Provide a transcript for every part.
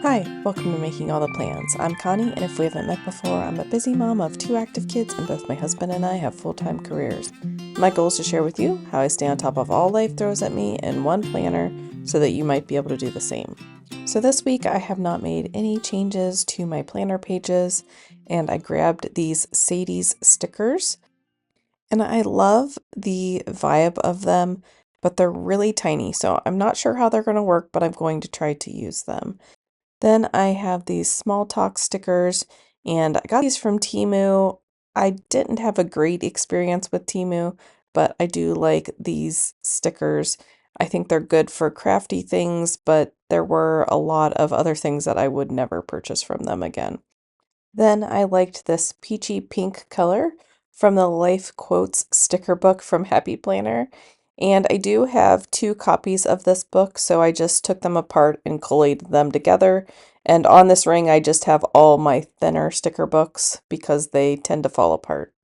Hi, welcome to Making All the Plans. I'm Connie, and if we haven't met before, I'm a busy mom of 2 active kids, and both my husband and I have full-time careers. My goal is to share with you how I stay on top of all life throws at me in one planner so that you might be able to do the same. So this week, I have not made any changes to my planner pages, and I grabbed these Sadie's stickers, and I love the vibe of them, but they're really tiny, so I'm not sure how they're going to work, but I'm going to try to use them. Then I have these small talk stickers, and I got these from Temu. I didn't have a great experience with Temu, but I do like these stickers. I think they're good for crafty things, but there were a lot of other things that I would never purchase from them again. Then I liked this peachy pink color from the Life Quotes sticker book from Happy Planner. And I do have 2 copies of this book, so I just took them apart and collated them together. And on this ring, I just have all my thinner sticker books because they tend to fall apart.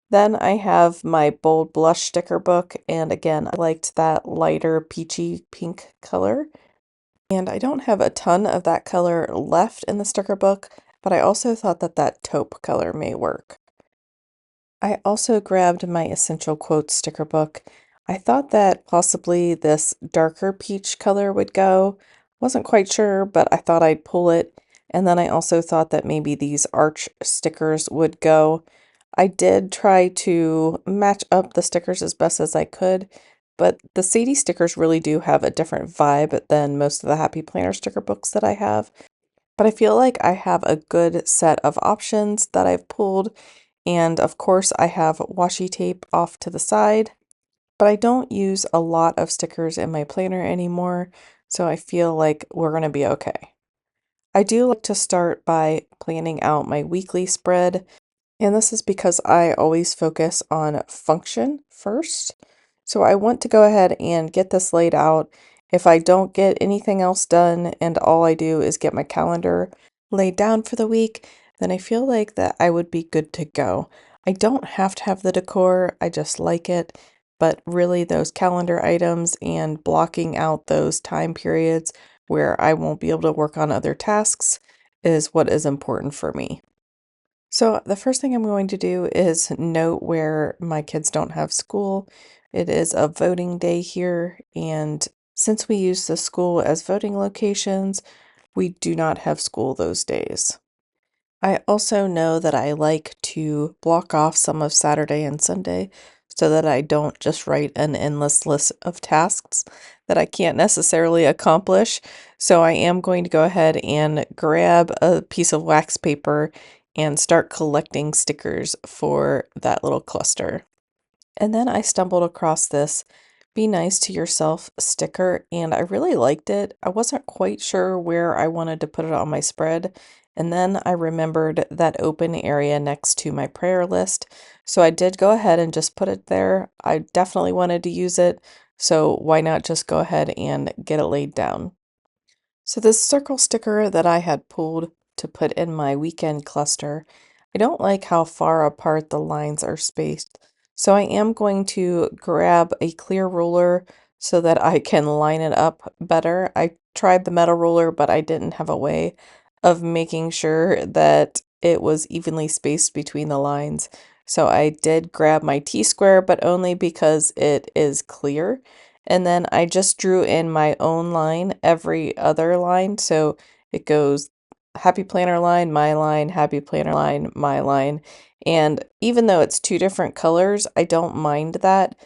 Then I have my Bold Blush sticker book, and again, I liked that lighter peachy pink color. And I don't have a ton of that color left in the sticker book, but I also thought that that taupe color may work. I also grabbed my Essential Quotes sticker book. I thought that possibly this darker peach color would go. Wasn't quite sure, but I thought I'd pull it. And then I also thought that maybe these arch stickers would go. I did try to match up the stickers as best as I could, but the Sadie stickers really do have a different vibe than most of the Happy Planner sticker books that I have. But I feel like I have a good set of options that I've pulled, and of course I have washi tape off to the side, but I don't use a lot of stickers in my planner anymore, so I feel like we're going to be okay. I do like to start by planning out my weekly spread, and this is because I always focus on function first. So I want to go ahead and get this laid out. If I don't get anything else done and all I do is get my calendar laid down for the week, then I feel like that I would be good to go. I don't have to have the decor, I just like it. But really, those calendar items and blocking out those time periods where I won't be able to work on other tasks is what is important for me. So, the first thing I'm going to do is note where my kids don't have school. It is a voting day here, and since we use the school as voting locations, we do not have school those days. I also know that I like to block off some of Saturday and Sunday so that I don't just write an endless list of tasks that I can't necessarily accomplish. So I am going to go ahead and grab a piece of wax paper and start collecting stickers for that little cluster. And then I stumbled across this Be Nice to Yourself sticker, and I really liked it. I wasn't quite sure where I wanted to put it on my spread, and then I remembered that open area next to my prayer list, so I did go ahead and just put it there. I definitely wanted to use it, so why not just go ahead and get it laid down? So this circle sticker that I had pulled to put in my weekend cluster, I don't like how far apart the lines are spaced. So I am going to grab a clear ruler so that I can line it up better. I tried the metal ruler, but I didn't have a way of making sure that it was evenly spaced between the lines. So I did grab my T-square, but only because it is clear. And then I just drew in my own line every other line. So it goes Happy Planner line, Happy Planner line, my line. And even though it's 2 different colors, I don't mind that.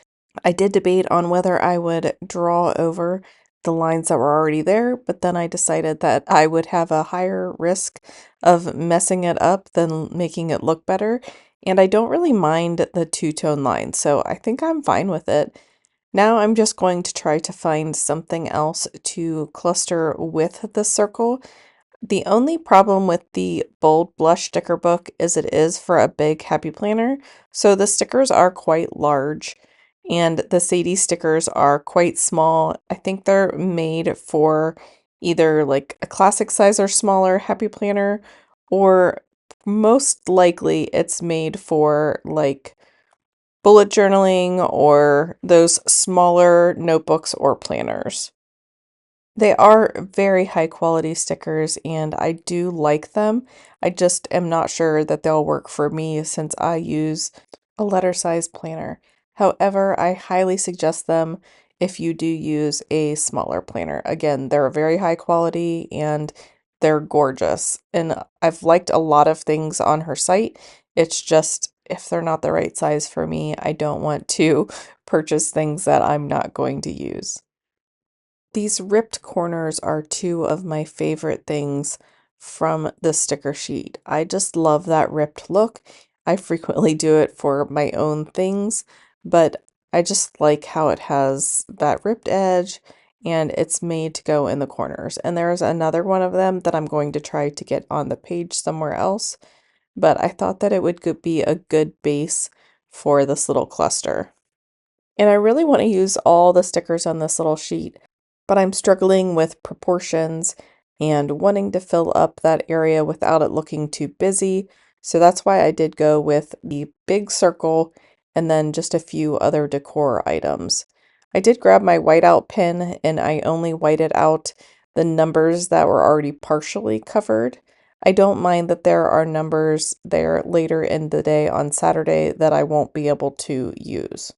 I did debate on whether I would draw over the lines that were already there, but then I decided that I would have a higher risk of messing it up than making it look better. And I don't really mind the two-tone line, so I think I'm fine with it. Now I'm just going to try to find something else to cluster with the circle. The only problem with the Bold Blush sticker book is it is for a big Happy Planner, so the stickers are quite large, and the Sadie stickers are quite small. I think they're made for either like a classic size or smaller Happy Planner, or most likely it's made for like bullet journaling or those smaller notebooks or planners. They are very high quality stickers and I do like them. I just am not sure that they'll work for me since I use a letter size planner. However, I highly suggest them if you do use a smaller planner. Again, they're very high quality and they're gorgeous. And I've liked a lot of things on her site. It's just if they're not the right size for me, I don't want to purchase things that I'm not going to use. These ripped corners are two of my favorite things from the sticker sheet. I just love that ripped look. I frequently do it for my own things, but I just like how it has that ripped edge and it's made to go in the corners. And there's another one of them that I'm going to try to get on the page somewhere else, but I thought that it would be a good base for this little cluster. And I really want to use all the stickers on this little sheet, but I'm struggling with proportions and wanting to fill up that area without it looking too busy. So that's why I did go with the big circle and then just a few other decor items. I did grab my whiteout pen and I only whited out the numbers that were already partially covered. I don't mind that there are numbers there later in the day on Saturday that I won't be able to use.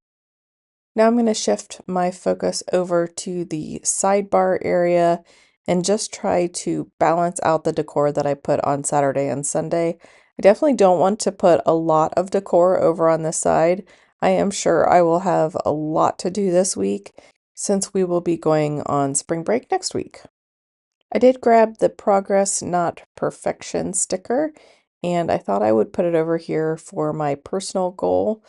Now I'm going to shift my focus over to the sidebar area and just try to balance out the decor that I put on Saturday and Sunday. I definitely don't want to put a lot of decor over on this side. I am sure I will have a lot to do this week since we will be going on spring break next week. I did grab the Progress Not Perfection sticker and I thought I would put it over here for my personal goal.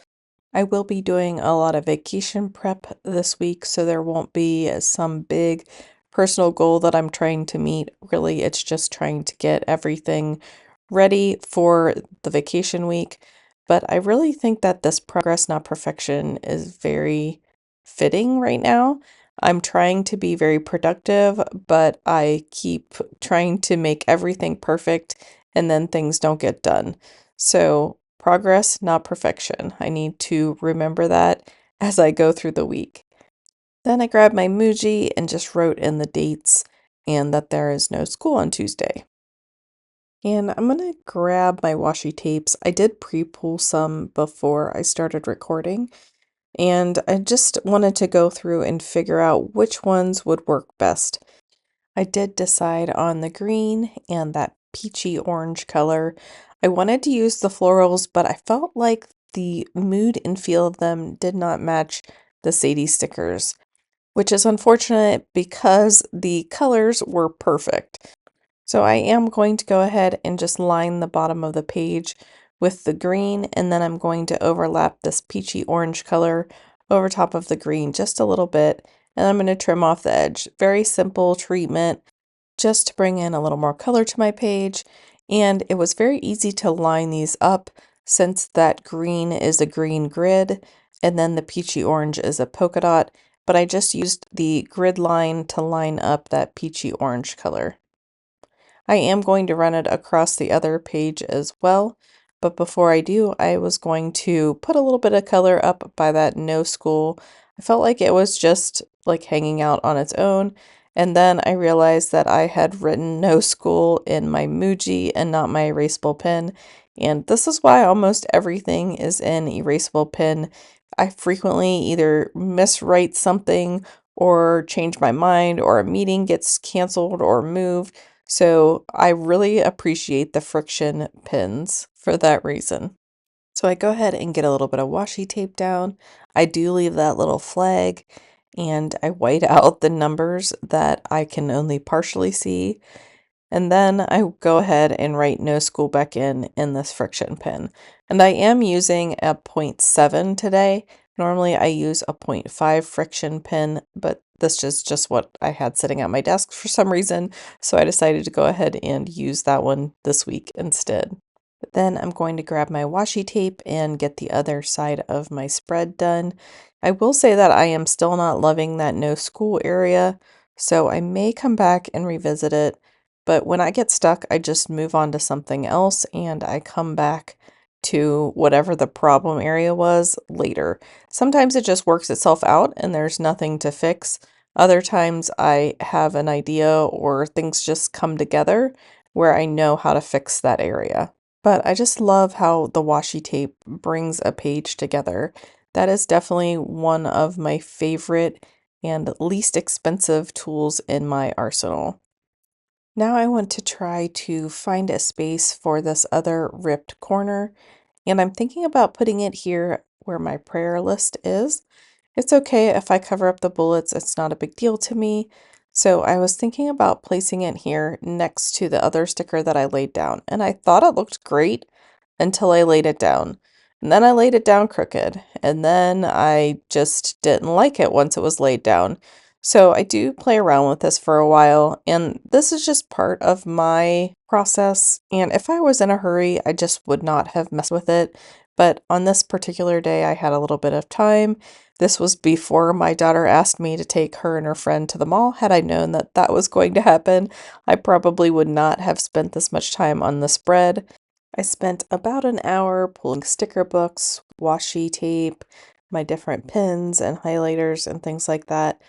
I will be doing a lot of vacation prep this week, so there won't be some big personal goal that I'm trying to meet. Really, it's just trying to get everything ready for the vacation week. But I really think that this Progress Not Perfection is very fitting right now. I'm trying to be very productive, but I keep trying to make everything perfect and then things don't get done. So, progress, not perfection. I need to remember that as I go through the week. Then I grabbed my Muji and just wrote in the dates and that there is no school on Tuesday. And I'm going to grab my washi tapes. I did pre-pull some before I started recording, and I just wanted to go through and figure out which ones would work best. I did decide on the green and that peachy orange color. I wanted to use the florals, but I felt like the mood and feel of them did not match the Sadie stickers, which is unfortunate because the colors were perfect. So I am going to go ahead and just line the bottom of the page with the green, and then I'm going to overlap this peachy orange color over top of the green just a little bit, and I'm going to trim off the edge. Very simple treatment just to bring in a little more color to my page, and it was very easy to line these up since that green is a green grid and then the peachy orange is a polka dot, but I just used the grid line to line up that peachy orange color. I am going to run it across the other page as well, but before I do, I was going to put a little bit of color up by that no school. I felt like it was just like hanging out on its own, and then I realized that I had written no school in my Muji and not my erasable pen, and this is why almost everything is in erasable pen. I frequently either miswrite something or change my mind, or a meeting gets canceled or moved. So I really appreciate the friction pins for that reason. So I go ahead and get a little bit of washi tape down. I do leave that little flag and I white out the numbers that I can only partially see. And then I go ahead and write no school back in this friction pin. And I am using a zero point 0.7 today. Normally I use a zero point 0.5 friction pin, but this is just what I had sitting at my desk for some reason. So I decided to go ahead and use that one this week instead. But then I'm going to grab my washi tape and get the other side of my spread done. I will say that I am still not loving that no school area, so I may come back and revisit it. But when I get stuck, I just move on to something else and I come back to whatever the problem area was later. Sometimes it just works itself out and there's nothing to fix, Other times I have an idea or things just come together where I know how to fix that area. But I just love how the washi tape brings a page together. That is definitely one of my favorite and least expensive tools in my arsenal. Now I want to try to find a space for this other ripped corner, and I'm thinking about putting it here where my prayer list is. It's okay if I cover up the bullets, it's not a big deal to me. So I was thinking about placing it here next to the other sticker that I laid down, and I thought it looked great until I laid it down. And then I laid it down crooked, and then I just didn't like it once it was laid down. So I do play around with this for a while, and this is just part of my process. And if I was in a hurry, I just would not have messed with it. But on this particular day, I had a little bit of time. This was before my daughter asked me to take her and her friend to the mall. Had I known that that was going to happen, I probably would not have spent this much time on the spread. I spent about an hour pulling sticker books, washi tape, my different pins and highlighters and things like that.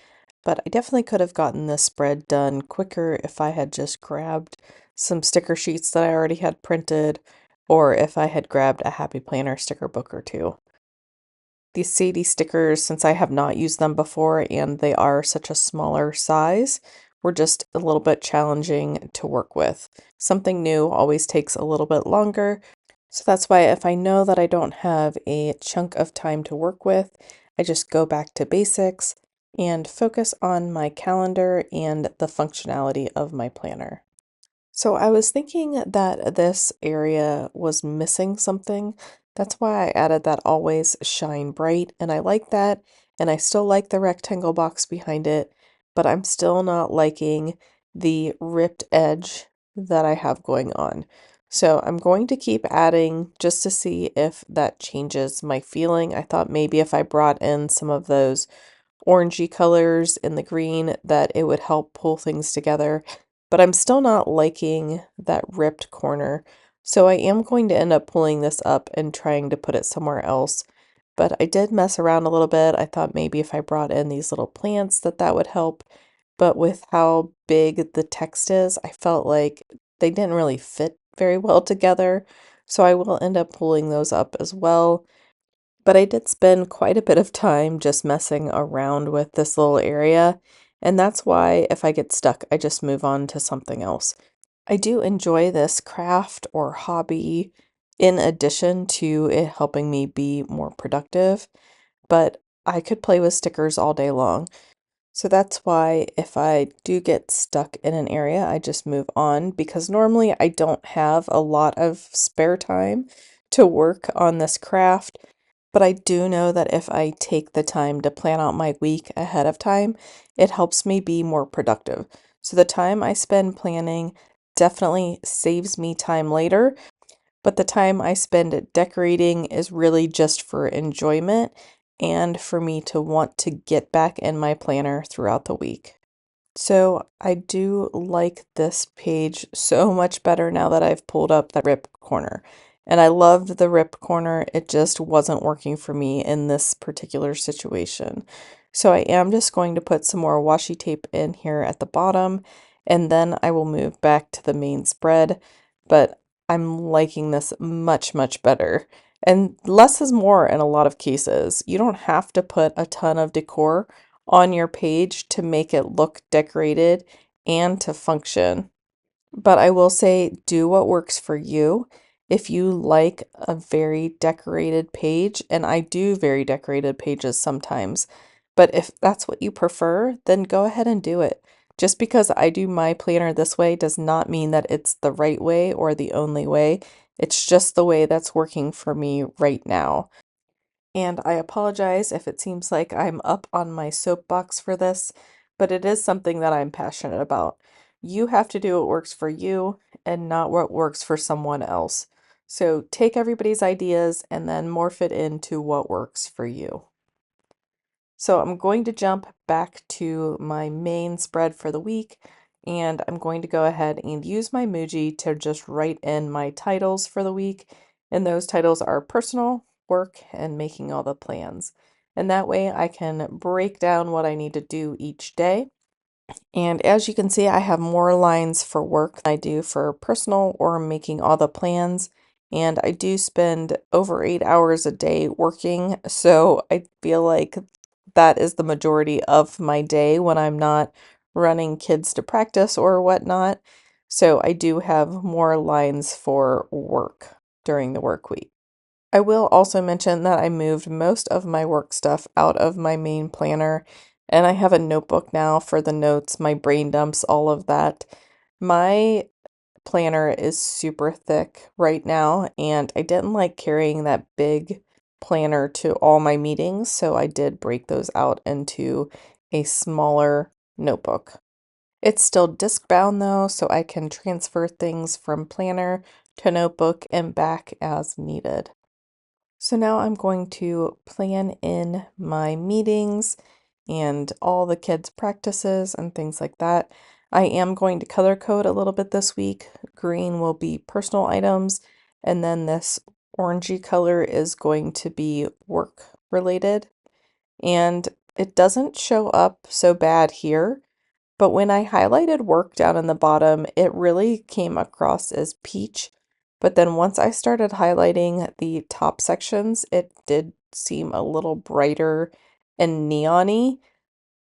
But I definitely could have gotten this spread done quicker if I had just grabbed some sticker sheets that I already had printed, or if I had grabbed a Happy Planner sticker book or two. These Sadie stickers, since I have not used them before and they are such a smaller size, were just a little bit challenging to work with. Something new always takes a little bit longer, so that's why if I know that I don't have a chunk of time to work with, I just go back to basics and focus on my calendar and the functionality of my planner. So I was thinking that this area was missing something. That's why I added that always shine bright, and I like that, and I still like the rectangle box behind it, but I'm still not liking the ripped edge that I have going on. So I'm going to keep adding just to see if that changes my feeling. I thought maybe if I brought in some of those orangey colors in the green that it would help pull things together, but I'm still not liking that ripped corner. So I am going to end up pulling this up and trying to put it somewhere else. But I did mess around a little bit. I thought maybe if I brought in these little plants that would help. But with how big the text is, I felt like they didn't really fit very well together. So I will end up pulling those up as well. But I did spend quite a bit of time just messing around with this little area, and that's why if I get stuck, I just move on to something else. I do enjoy this craft or hobby in addition to it helping me be more productive, but I could play with stickers all day long. So that's why if I do get stuck in an area, I just move on because normally I don't have a lot of spare time to work on this craft. But I do know that if I take the time to plan out my week ahead of time, it helps me be more productive. So the time I spend planning definitely saves me time later, but the time I spend decorating is really just for enjoyment and for me to want to get back in my planner throughout the week. So I do like this page so much better now that I've pulled up that rip corner. And I loved the rip corner. It just wasn't working for me in this particular situation. So I am just going to put some more washi tape in here at the bottom, and then I will move back to the main spread. But I'm liking this much, much better. And less is more in a lot of cases. You don't have to put a ton of decor on your page to make it look decorated and to function. But I will say, do what works for you. If you like a very decorated page, and I do very decorated pages sometimes, but if that's what you prefer, then go ahead and do it. Just because I do my planner this way does not mean that it's the right way or the only way. It's just the way that's working for me right now. And I apologize if it seems like I'm up on my soapbox for this, but it is something that I'm passionate about. You have to do what works for you and not what works for someone else. So take everybody's ideas and then morph it into what works for you. So I'm going to jump back to my main spread for the week, and I'm going to go ahead and use my Muji to just write in my titles for the week. And those titles are personal, work, and making all the plans. and that way I can break down what I need to do each day. And as you can see, I have more lines for work than I do for personal or making all the plans. And I do spend over 8 hours a day working, so I feel like that is the majority of my day when I'm not running kids to practice or whatnot. So I do have more lines for work during the work week. I will also mention that I moved most of my work stuff out of my main planner, and I have a notebook now for the notes, my brain dumps, all of that. My planner is super thick right now, and I didn't like carrying that big planner to all my meetings, so I did break those out into a smaller notebook. It's still disc bound though, so I can transfer things from planner to notebook and back as needed. So now I'm going to plan in my meetings and all the kids' practices and things like that. I am going to color code a little bit this week. Green will be personal items, and then this orangey color is going to be work related. And it doesn't show up so bad here, but when I highlighted work down in the bottom, it really came across as peach. But then once I started highlighting the top sections, it did seem a little brighter and neon-y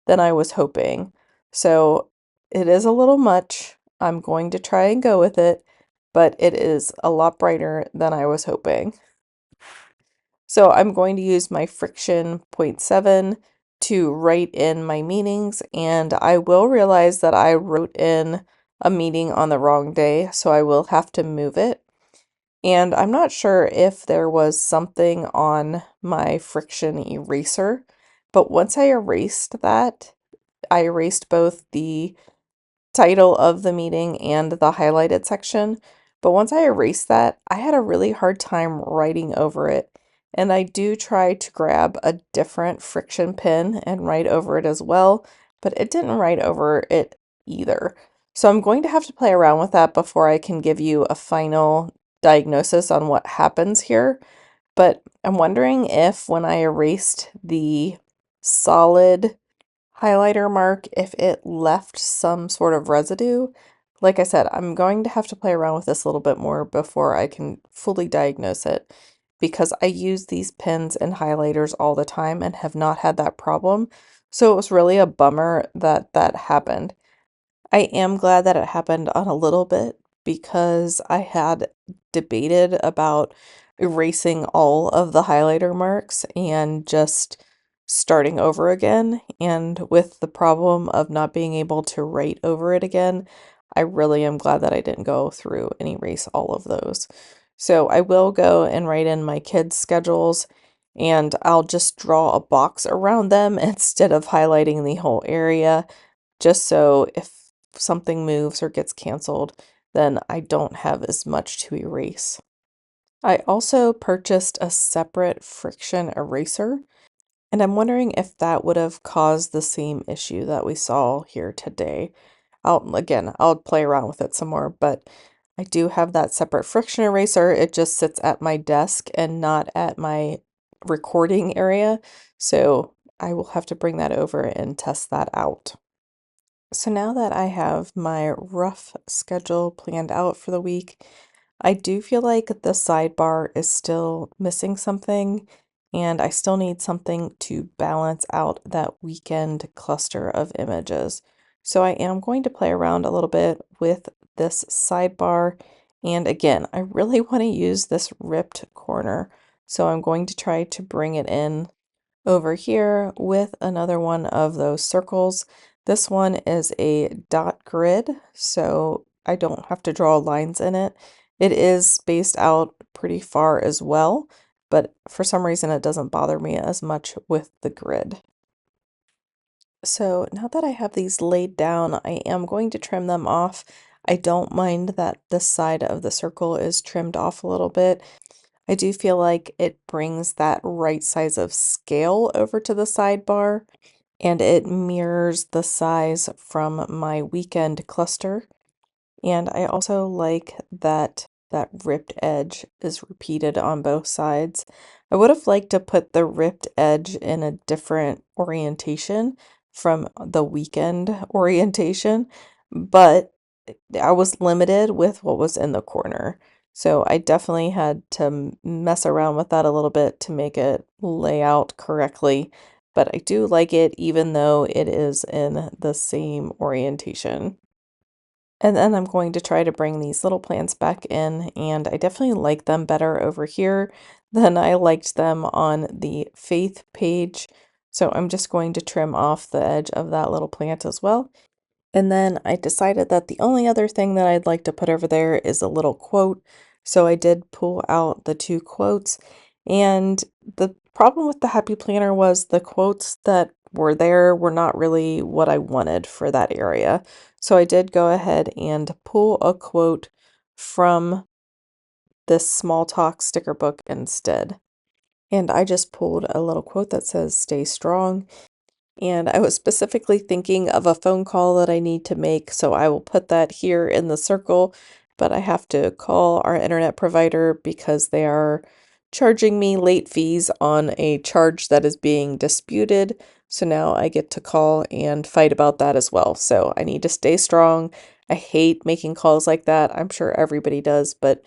than I was hoping. So it is a little much. I'm going to try and go with it, but it is a lot brighter than I was hoping. So I'm going to use my friction point 0.7 to write in my meetings, and I will realize that I wrote in a meeting on the wrong day, so I will have to move it. And I'm not sure if there was something on my friction eraser, but once I erased that, I erased both the title of the meeting and the highlighted section. But once I erased that, I had a really hard time writing over it. And I do try to grab a different friction pen and write over it as well, but it didn't write over it either. So I'm going to have to play around with that before I can give you a final diagnosis on what happens here. But I'm wondering if when I erased the solid highlighter mark, if it left some sort of residue. Like I said, I'm going to have to play around with this a little bit more before I can fully diagnose it, because I use these pens and highlighters all the time and have not had that problem. So it was really a bummer that that happened. I am glad that it happened on a little bit, because I had debated about erasing all of the highlighter marks and just starting over again. And with the problem of not being able to write over it again, I really am glad that I didn't go through and erase all of those. So I will go and write in my kids' schedules, and I'll just draw a box around them instead of highlighting the whole area, just so if something moves or gets canceled, then I don't have as much to erase. I also purchased a separate friction eraser, and I'm wondering if that would have caused the same issue that we saw here today. I'll play around with it some more, but I do have that separate friction eraser. It just sits at my desk and not at my recording area, so I will have to bring that over and test that out. So now that I have my rough schedule planned out for the week, I do feel like the sidebar is still missing something, and I still need something to balance out that weekend cluster of images. So I am going to play around a little bit with this sidebar, and again, I really want to use this ripped corner, so I'm going to try to bring it in over here with another one of those circles. This one is a dot grid, so I don't have to draw lines in it. It is spaced out pretty far as well, but for some reason it doesn't bother me as much with the grid. So now that I have these laid down, I am going to trim them off. I don't mind that this side of the circle is trimmed off a little bit. I do feel like it brings that right size of scale over to the sidebar, and it mirrors the size from my weekend cluster. And I also like that that ripped edge is repeated on both sides. I would have liked to put the ripped edge in a different orientation from the weekend orientation, but I was limited with what was in the corner. So I definitely had to mess around with that a little bit to make it lay out correctly. But I do like it even though it is in the same orientation. And then I'm going to try to bring these little plants back in, and I definitely like them better over here than I liked them on the Faith page. So I'm just going to trim off the edge of that little plant as well. And then I decided that the only other thing that I'd like to put over there is a little quote. So I did pull out the two quotes. And the problem with the Happy Planner was the quotes that were there were not really what I wanted for that area. So I did go ahead and pull a quote from this small talk sticker book instead. And I just pulled a little quote that says, "Stay strong." And I was specifically thinking of a phone call that I need to make, so I will put that here in the circle, but I have to call our internet provider because they are charging me late fees on a charge that is being disputed. So now I get to call and fight about that as well. So I need to stay strong. I hate making calls like that. I'm sure everybody does, but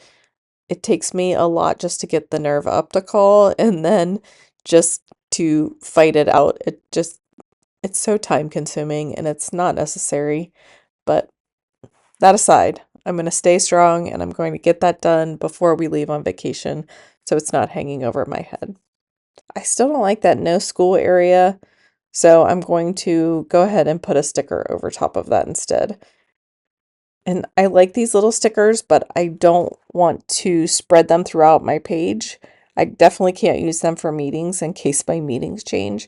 it takes me a lot just to get the nerve up to call and then just to fight it out. It's so time consuming and it's not necessary. But that aside, I'm going to stay strong and I'm going to get that done before we leave on vacation so it's not hanging over my head. I still don't like that no school area, so I'm going to go ahead and put a sticker over top of that instead. And I like these little stickers, but I don't want to spread them throughout my page. I definitely can't use them for meetings in case my meetings change.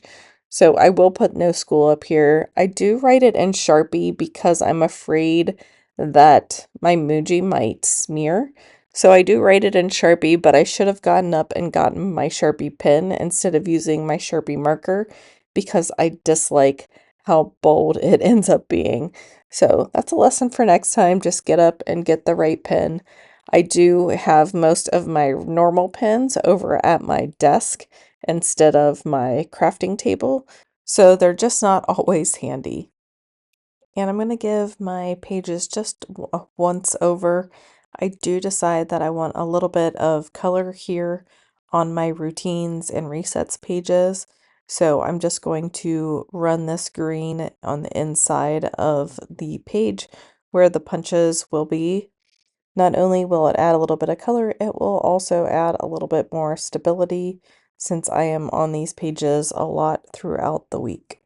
So I will put no school up here. I do write it in Sharpie because I'm afraid that my Muji might smear. So I do write it in Sharpie, but I should have gotten up and gotten my Sharpie pen instead of using my Sharpie marker because I dislike how bold it ends up being. So that's a lesson for next time. Just get up and get the right pen. I do have most of my normal pens over at my desk instead of my crafting table, so they're just not always handy. And I'm going to give my pages just a once over. I do decide that I want a little bit of color here on my routines and resets pages. So I'm just going to run this green on the inside of the page where the punches will be. Not only will it add a little bit of color, it will also add a little bit more stability since I am on these pages a lot throughout the week.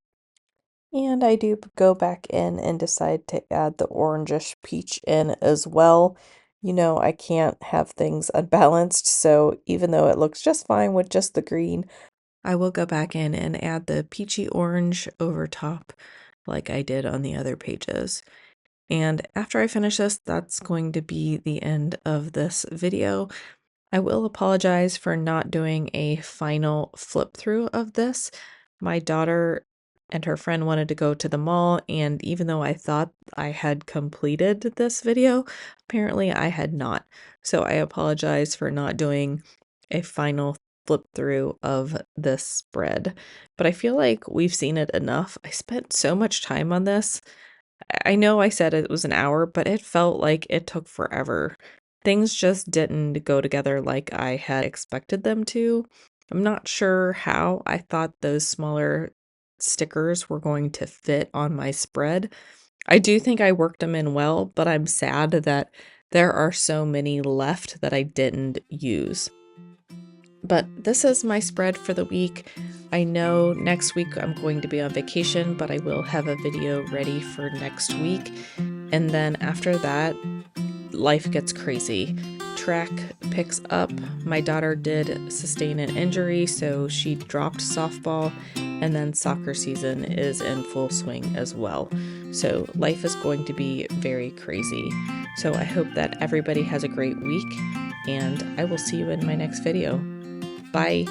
And I do go back in and decide to add the orangish peach in as well. You know, I can't have things unbalanced, so even though it looks just fine with just the green, I will go back in and add the peachy orange over top like I did on the other pages. And after I finish this, that's going to be the end of this video. I will apologize for not doing a final flip through of this. My daughter and her friend wanted to go to the mall, and even though I thought I had completed this video, apparently I had not. So I apologize for not doing a final flip through of this spread. But I feel like we've seen it enough. I spent so much time on this. I know I said it was an hour, but it felt like it took forever. Things just didn't go together like I had expected them to. I'm not sure how I thought those smaller stickers were going to fit on my spread. I do think I worked them in well, but I'm sad that there are so many left that I didn't use. But this is my spread for the week. I know next week I'm going to be on vacation, but I will have a video ready for next week. And then after that, life gets crazy. Track picks up. My daughter did sustain an injury, so she dropped softball, and then soccer season is in full swing as well. So life is going to be very crazy. So I hope that everybody has a great week, and I will see you in my next video. Bye.